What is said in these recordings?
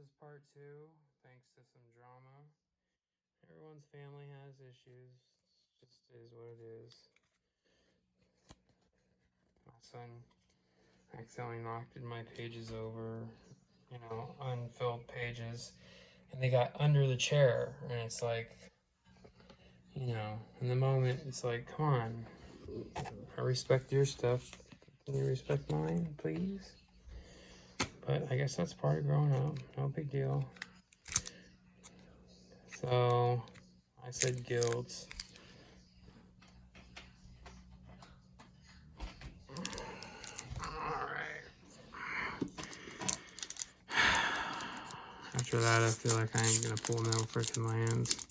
is part 2, thanks to some drama. Everyone's family has issues. It just is what it is. My son accidentally knocked my pages over, unfilled pages, and they got under the chair. And it's like, in the moment, it's like, come on, I respect your stuff. Can you respect mine, please? But I guess that's part of growing up. No big deal. So I said guilt. Alright. After that, I feel like I ain't gonna pull no freaking lands.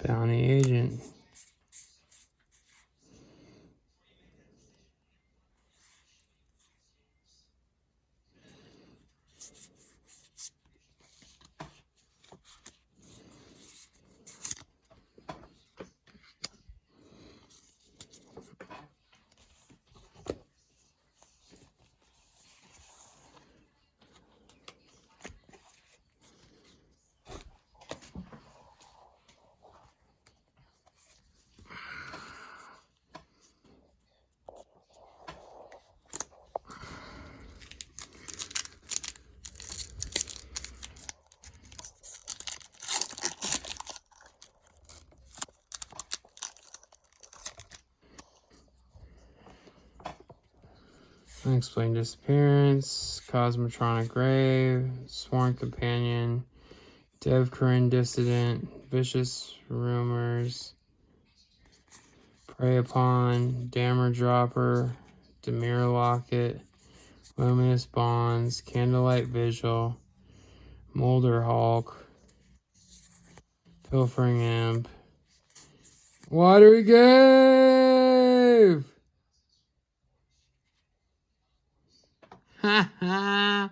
Bounty agent. Unexplained disappearance, Cosmotronic Grave, Sworn Companion, Devkarin Dissident, Vicious Rumors, Prey Upon, Dammer Dropper, Demir Locket, Luminous Bonds, Candlelight Vigil, Molder Hulk, Pilfering Imp, Watery Grave! Ha ha!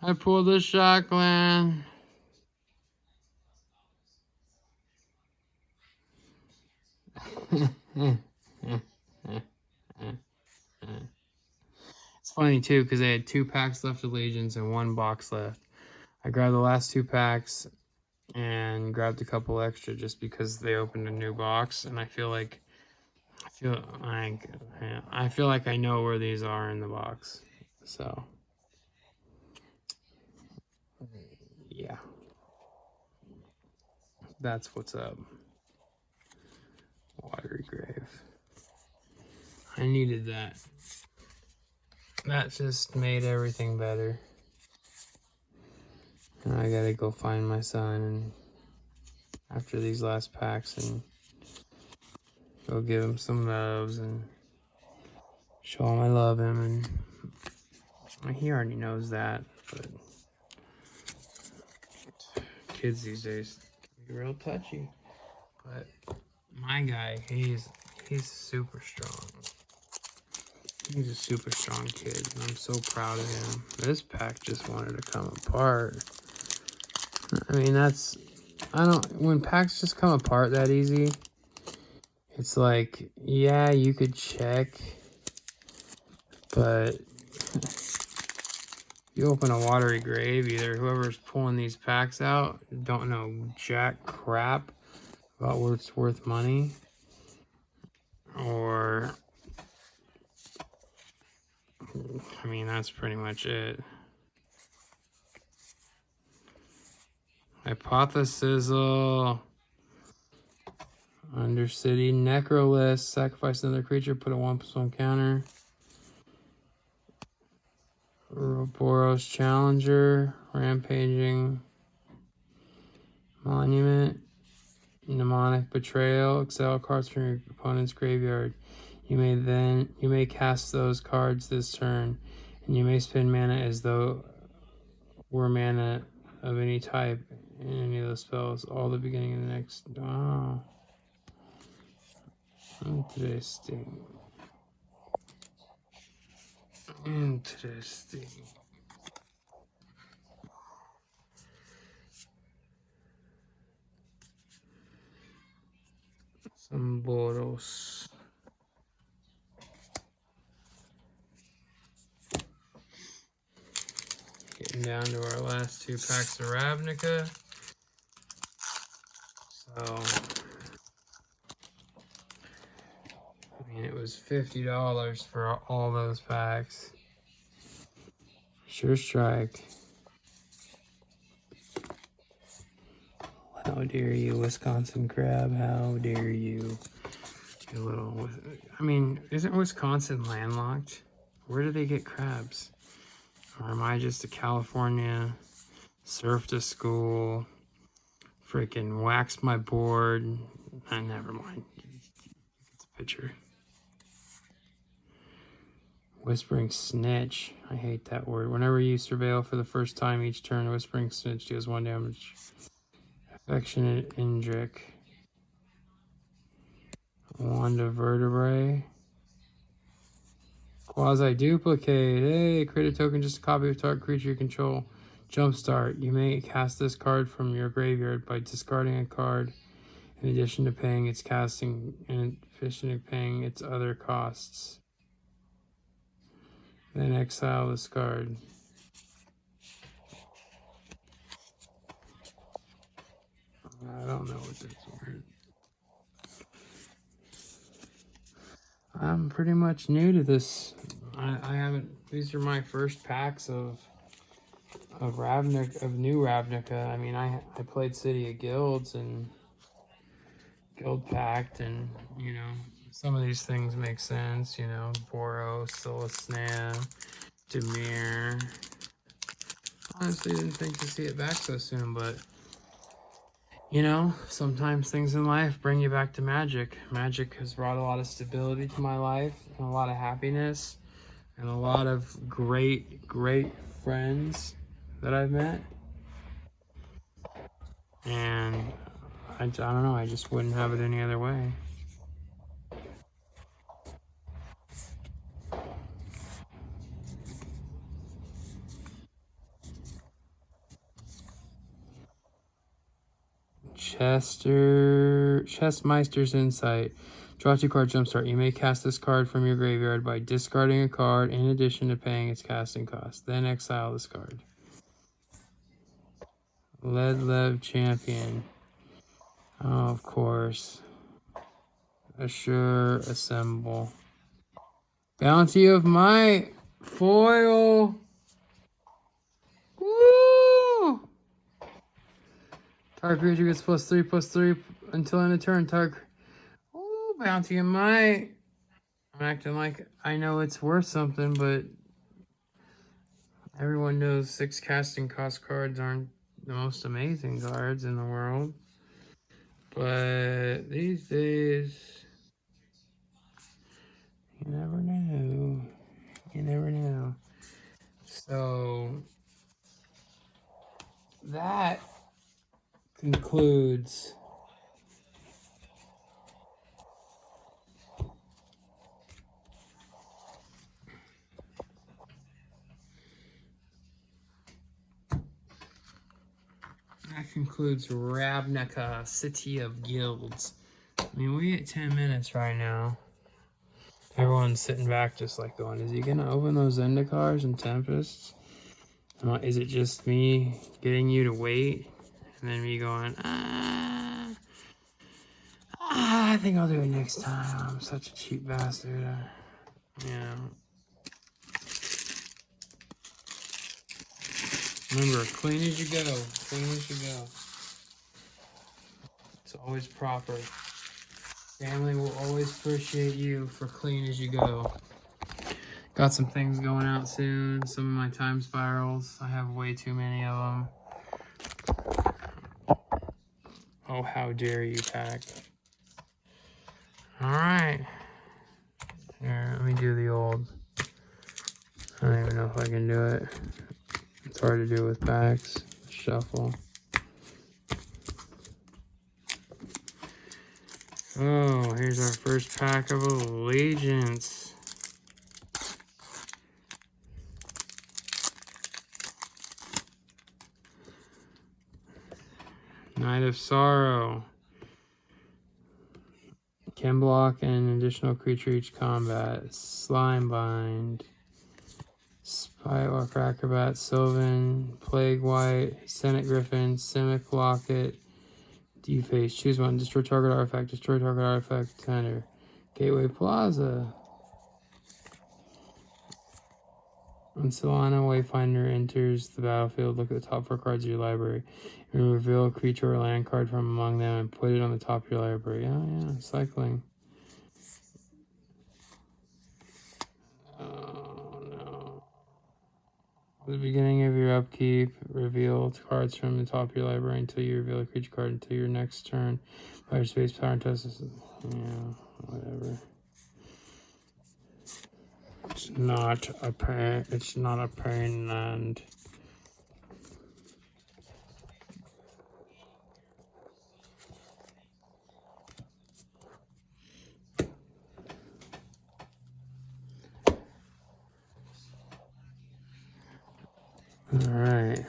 I pulled the shotgun. It's funny too because they had 2 packs left of Allegiance and 1 box left. I grabbed the last 2 packs and grabbed a couple extra just because they opened a new box, and I feel like I know where these are in the box. So yeah, that's what's up. Watery Grave. I needed that. That just made everything better. And I gotta go find my son and after these last packs and go give him some loves and show him I love him. And he already knows that, but kids these days can be real touchy. But my guy, he's super strong. He's a super strong kid, and I'm so proud of him. This pack just wanted to come apart. I mean, when packs just come apart that easy, it's like, yeah, you could check, but you open a Watery Grave, either whoever's pulling these packs out don't know jack crap about what's worth money, or I mean, that's pretty much it. Hypothesizzle. Undercity Necrolist. Sacrifice another creature, put a 1/1 counter. Ouroboros Challenger. Rampaging Monument. Mnemonic Betrayal. Exile cards from your opponent's graveyard. You may cast those cards this turn And you may spend mana as though were mana of any type in any of those spells. All the beginning of the next. Oh. Interesting. Interesting. Some Boros. Getting down to our last 2 packs of Ravnica. So, I mean, it was $50 for all those packs. Sure strike. How dare you, Wisconsin crab? How dare you? You little. I mean, isn't Wisconsin landlocked? Where do they get crabs? Or am I just a California surf to school? Freaking wax my board. Never mind. It's a picture. Whispering Snitch. I hate that word. Whenever you surveil for the first time each turn, Whispering Snitch deals 1 damage. Affectionate Indric. Wanda Vertebrae. Quasi-duplicate. Hey, create a token, just a copy of target creature you control. Jumpstart. You may cast this card from your graveyard by discarding a card in addition to paying its casting and in addition to paying its other costs. Then exile this card. I don't know what this word. I'm pretty much new to this. I haven't. These are my first packs of Ravnica, of new Ravnica. I mean, I played City of Guilds and Guild Pact, and you know, some of these things make sense. You know, Boros, Silasna, Demir. Honestly, didn't think to see it back so soon, but you know, sometimes things in life bring you back to Magic. Magic has brought a lot of stability to my life and a lot of happiness and a lot of great, great friends that I've met. And I don't know, I just wouldn't have it any other way. Chessmeister's Insight. Draw 2 card Jumpstart. You may cast this card from your graveyard by discarding a card in addition to paying its casting cost. Then exile this card. Ledlev Champion. Oh, of course. Assure Assemble. Bounty of Might. Foil. Woo! Target creature gets +3/+3 until end of turn. Target. Ooh, Bounty of Might. I'm acting like I know it's worth something, but everyone knows 6 casting cost cards aren't the most amazing cards in the world. But these days, you never know. You never know. So that concludes Ravnica, City of Guilds. I mean, we at 10 minutes right now. Everyone's sitting back just like going, is he going to open those Zendikars and Tempests? Is it just me getting you to wait? And then me going, I think I'll do it next time. I'm such a cheap bastard. You know. Remember, clean as you go. Clean as you go. It's always proper. Family will always appreciate you for clean as you go. Got some things going out soon. Some of my time spirals. I have way too many of them. Oh, how dare you, pack. Alright. Here, let me do the old I don't even know if I can do it. It's hard to do with packs. Shuffle. Oh, here's our first pack of Allegiance. Night of Sorrow. Can block an additional creature each combat. Slime Bind. Spywalk Acrobat, Sylvan, Plague White, Senate Griffin, Simic Locket, Deface. Choose one. Destroy target artifact, tender. Gateway Plaza. When Solana Wayfinder enters the battlefield, look at the top 4 cards of your library and reveal a creature or land card from among them and put it on the top of your library. Oh yeah, cycling. Oh no. At the beginning of your upkeep, reveal cards from the top of your library until you reveal a creature card until your next turn. Fire space power and test. Yeah, whatever. It's not a pain. It's not a pain land. All right.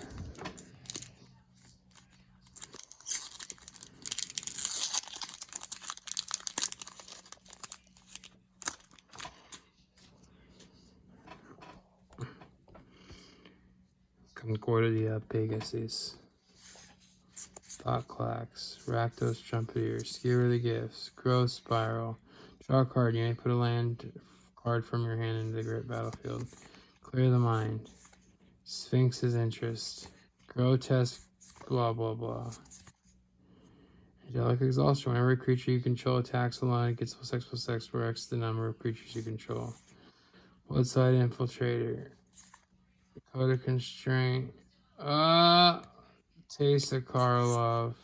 Concordia Pegasus. Thought-Clax. Rakdos Trumpeter. Skewer the Gifts. Growth Spiral. Draw a card. You may put a land card from your hand into the great battlefield. Clear the Mind. Sphinx's Interest. Grotesque blah blah blah. Angelic Exhaustion. Whenever a creature you control attacks alone, it gets +X/+X, where X the number of creatures you control. Bloodside Infiltrator. Code of Constraint. Taste of Karlov.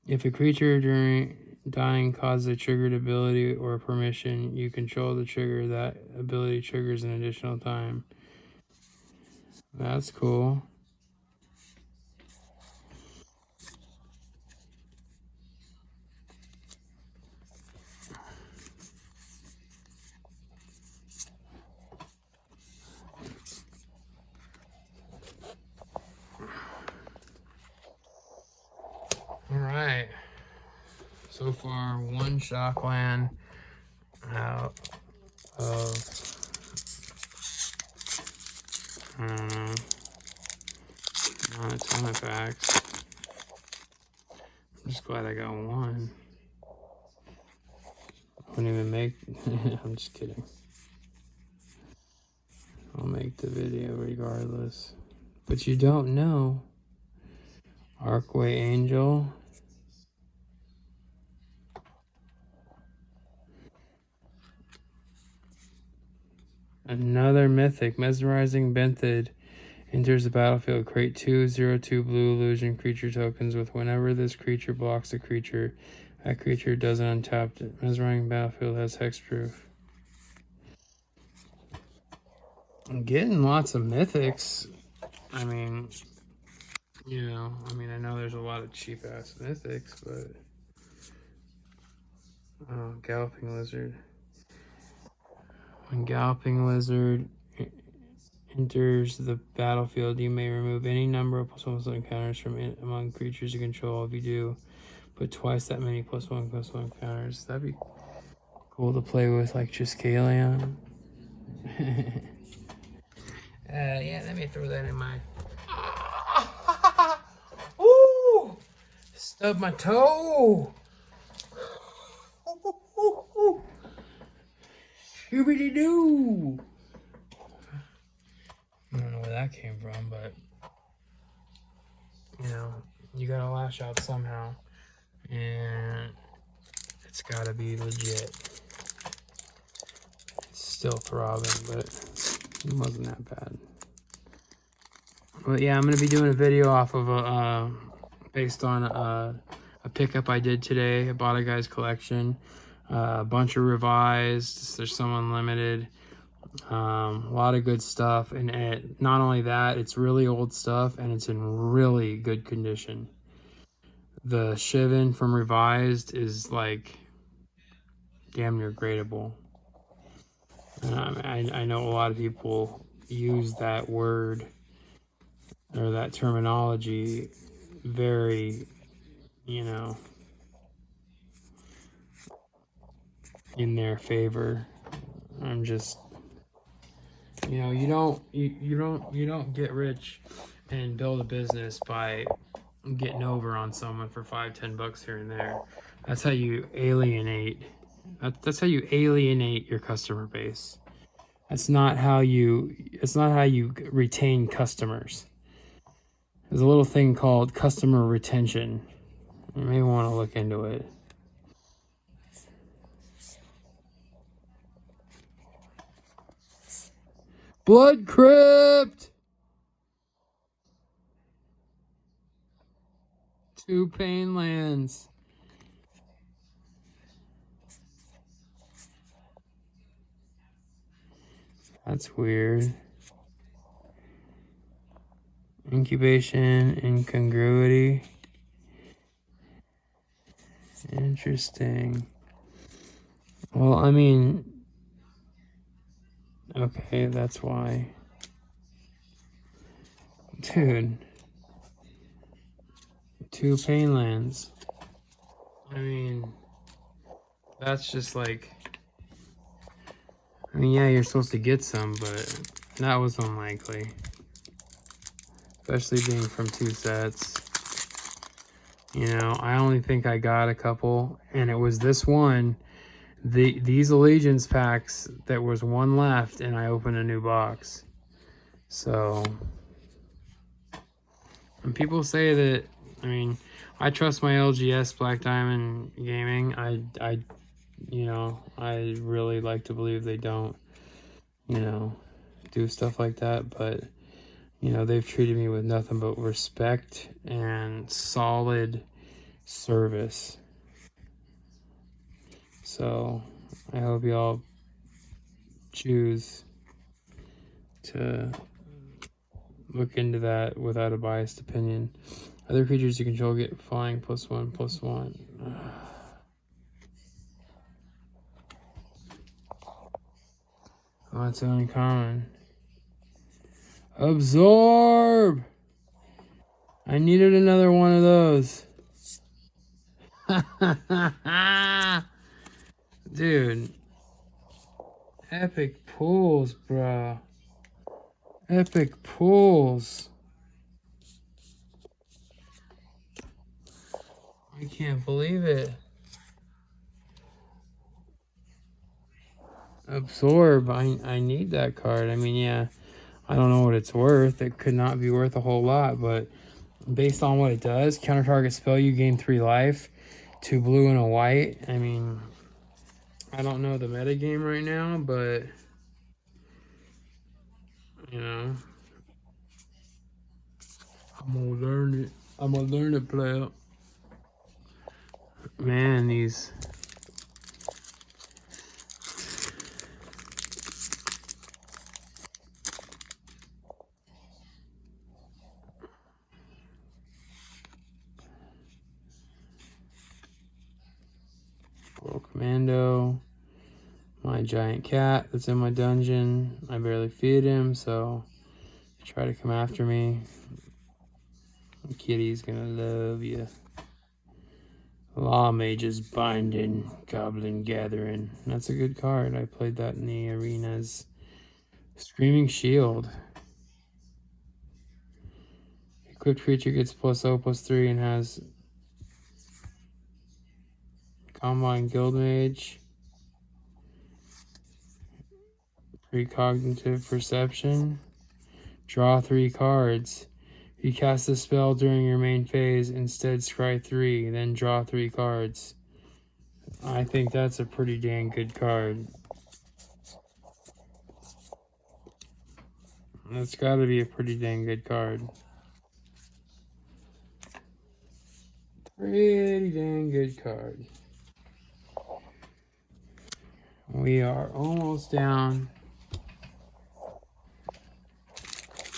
If a creature during dying causes a triggered ability or permission, you control the trigger, that ability triggers an additional time. That's cool. Alright. So far, one shock land out of, I don't know, not a ton of packs. I'm just glad I got one. I wouldn't even make, I'm just kidding. I'll make the video regardless. But you don't know. Arcway Angel. Another mythic. Mesmerizing Benthid enters the battlefield. Create 2/0/2 blue illusion creature tokens with whenever this creature blocks a creature, that creature doesn't untap it. Mesmerizing Battlefield has hexproof. I'm getting lots of mythics. I mean, you know, I know there's a lot of cheap ass mythics, but Galloping Lizard. When Galloping Lizard enters the battlefield, you may remove any number of +1/+1 counters from among creatures you control. If you do, put twice that many +1/+1 counters. That'd be cool to play with, like Triskelion. Yeah, let me throw that in my. Ooh! Stubbed my toe! Shooby-doo! I don't know where that came from, but you know, you gotta lash out somehow, and it's gotta be legit. It's still throbbing, but it wasn't that bad. But yeah, I'm gonna be doing a video off of based on a pickup I did today. I bought a guy's collection, a bunch of revised. There's some unlimited. A lot of good stuff, and not only that, it's really old stuff and it's in really good condition. The Shivan from Revised is like damn near gradable. I know a lot of people use that word or that terminology very, you know, in their favor. I'm just, you don't get rich and build a business by getting over on someone for $5-10 here and there. That's how you alienate. That's how you alienate your customer base. It's not how you retain customers. There's a little thing called customer retention. You may want to look into it. Blood Crypt! 2 Pain Lands. That's weird. Incubation, incongruity. Interesting. Well, I mean, okay, that's why. Dude. 2 Pain Lands. I mean, that's just like, I mean, yeah, you're supposed to get some, but that was unlikely. Especially being from 2 sets. I only think I got a couple, and it was this one. These Allegiance packs, there was one left, and I opened a new box. So, and people say that, I mean, I trust my LGS Black Diamond Gaming. I really like to believe they don't, do stuff like that, but they've treated me with nothing but respect and solid service. So I hope y'all choose to look into that without a biased opinion. Other creatures you control get flying +1/+1. Oh, that's uncommon. Absorb! I needed another one of those. Dude. Epic pulls, bro. Epic pulls. I can't believe it. Absorb. I need that card. I mean, yeah, I don't know what it's worth. It could not be worth a whole lot, but based on what it does, counter target spell, you gain 3 life, 2 blue and a white. I mean, I don't know the meta game right now, but I'm gonna learn it. I'm gonna learn it, player. Man, these. Commando, my giant cat that's in my dungeon. I barely feed him, so try to come after me. The kitty's gonna love you. Law Mage's Binding, Goblin Gathering. That's a good card. I played that in the arenas. Screaming Shield. Equipped creature gets +0/+3 and has Combine Guildmage. Precognitive Perception. Draw 3 cards. If you cast a spell during your main phase, instead scry 3, then draw 3 cards. I think that's a pretty dang good card. That's gotta be a pretty dang good card. Pretty dang good card. We are almost down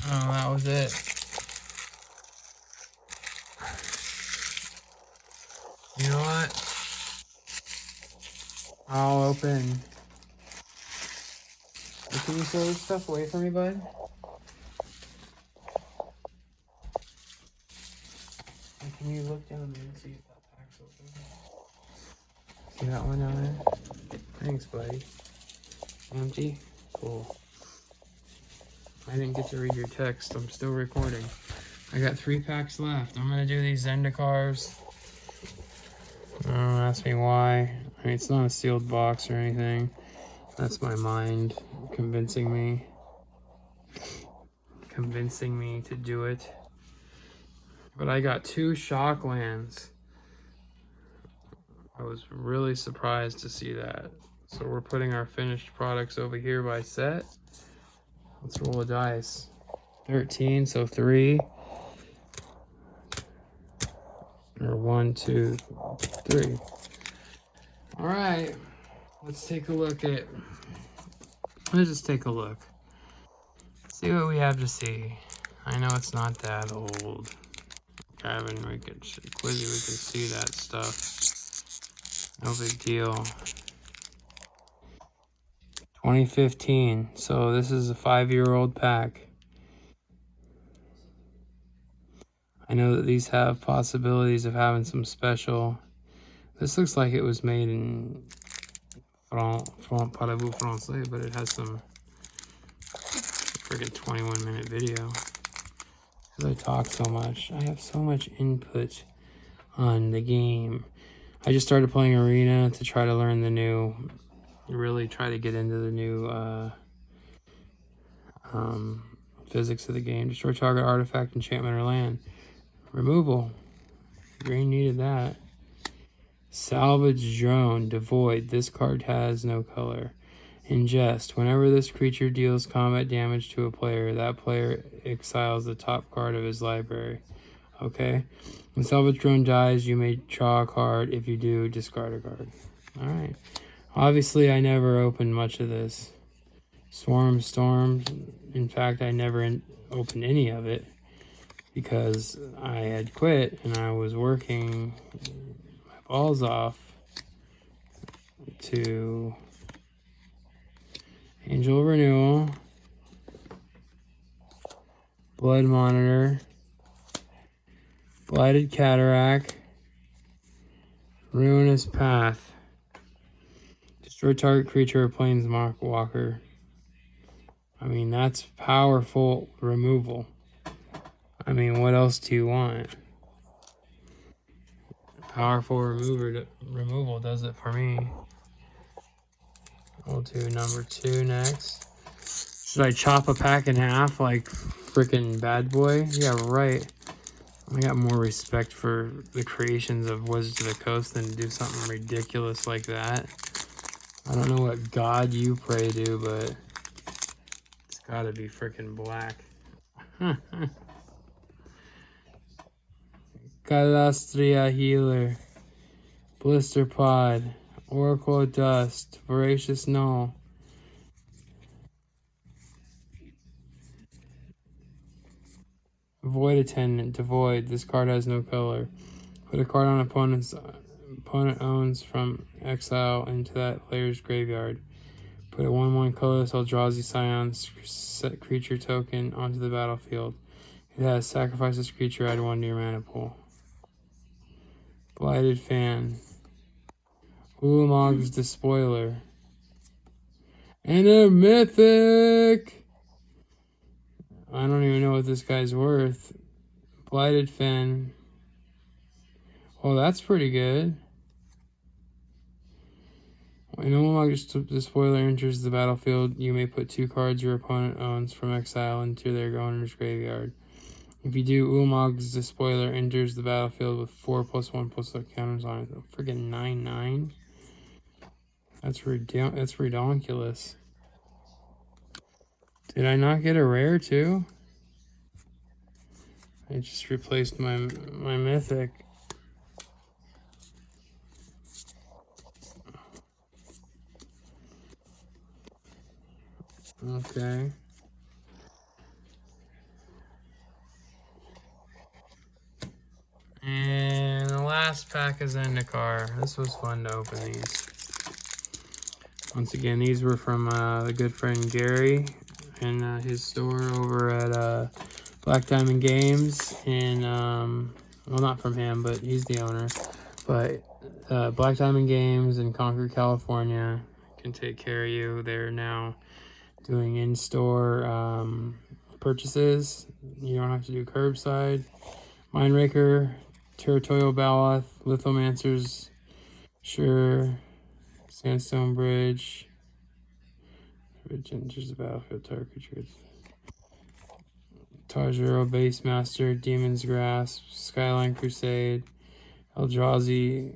Oh, that was it. You know what? I'll open. Can you throw this stuff away from me, bud? And can you look down there and see if that pack's open? See that one down there? Thanks, buddy. Empty? Cool. I didn't get to read your text. I'm still recording. I got 3 packs left. I'm gonna do these Zendikars. Don't ask me why. I mean, it's not a sealed box or anything. That's my mind convincing me to do it. But I got 2 Shocklands. I was really surprised to see that. So we're putting our finished products over here by set. Let's roll a dice. 13, so 3. Or 1, 2, 3. All right, let's take a look at. Let's just take a look. See what we have to see. I know it's not that old. Gavin, we can Quizzy, we can see that stuff. No big deal. 2015. So this is a 5-year-old pack. I know that these have possibilities of having some special. This looks like it was made in Parlez-vous Français, but it has some friggin' 21-minute video. Because I talk so much. I have so much input on the game. I just started playing Arena to try to learn the new, really try to get into the new physics of the game. Destroy target artifact, enchantment, or land. Removal. Green needed that. Salvage drone. Devoid. This card has no color. Ingest. Whenever this creature deals combat damage to a player, that player exiles the top card of his library. Okay? When Salvage drone dies, you may draw a card. If you do, discard a card. Alright. Obviously, I never opened much of this. Storm. In fact, I never opened any of it because I had quit and I was working my balls off to Angel Renewal, Blood Monitor, Blighted Cataract, Ruinous Path, destroy target creature or planeswalker. I mean, that's powerful removal. I mean, what else do you want? Powerful removal does it for me. We'll do number 2 next. Should I chop a pack in half like freaking Bad Boy? Yeah, right. I got more respect for the creations of Wizards of the Coast than to do something ridiculous like that. I don't know what god you pray to, but it's gotta be freaking black. Calastria Healer, Blister Pod, Oracle Dust, Voracious Null, Void Attendant, Devoid. This card has no color. Put a card on opponent owns from exile into that player's graveyard. Put a 1/1 colorless Eldrazi Scion's set creature token onto the battlefield. It has sacrifice this creature, add 1 to your mana pool. Blighted Fan. Ulamog's Despoiler. And a Mythic! I don't even know what this guy's worth. Blighted Fan. Well, that's pretty good. When Ulamog's Despoiler enters the battlefield, you may put 2 cards your opponent owns from exile into their owner's graveyard. If you do, Ulamog's Despoiler enters the battlefield with 4+1/+1 counters on it. Friggin' 9/9. That's ridiculous. Did I not get a rare too? I just replaced my mythic. Okay. And the last pack is Zendikar. This was fun to open these. Once again, these were from the good friend Gary and his store over at Black Diamond Games. And, well, not from him, but he's the owner. But Black Diamond Games in Concord, California can take care of you. They're now doing in-store purchases. You don't have to do curbside. Mindraker, Territorial Baloth, Lithomancers, sure, Sandstone Bridge, Regenters of Battlefield, Target Creatures, Tajiro, Base Master, Demon's Grasp, Skyline Crusade, Eldrazi,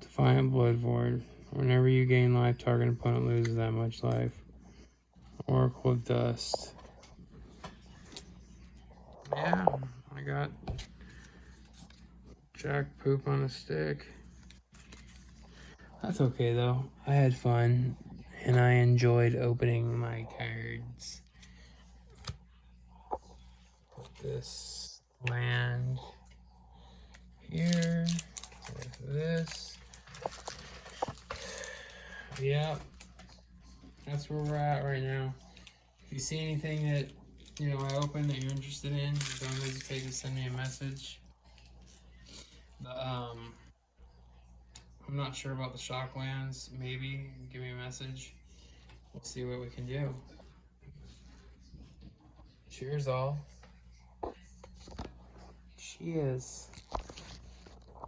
Defiant Bloodborne. Whenever you gain life, target opponent loses that much life. Oracle of Dust. Yeah, I got Jack Poop on a stick. That's okay though. I had fun and I enjoyed opening my cards. Put this land here with this. Yep, that's where we're at right now. If you see anything that I open that you're interested in, don't hesitate to send me a message. I'm not sure about the Shocklands. Maybe give me a message. We'll see what we can do. Cheers all. Cheers.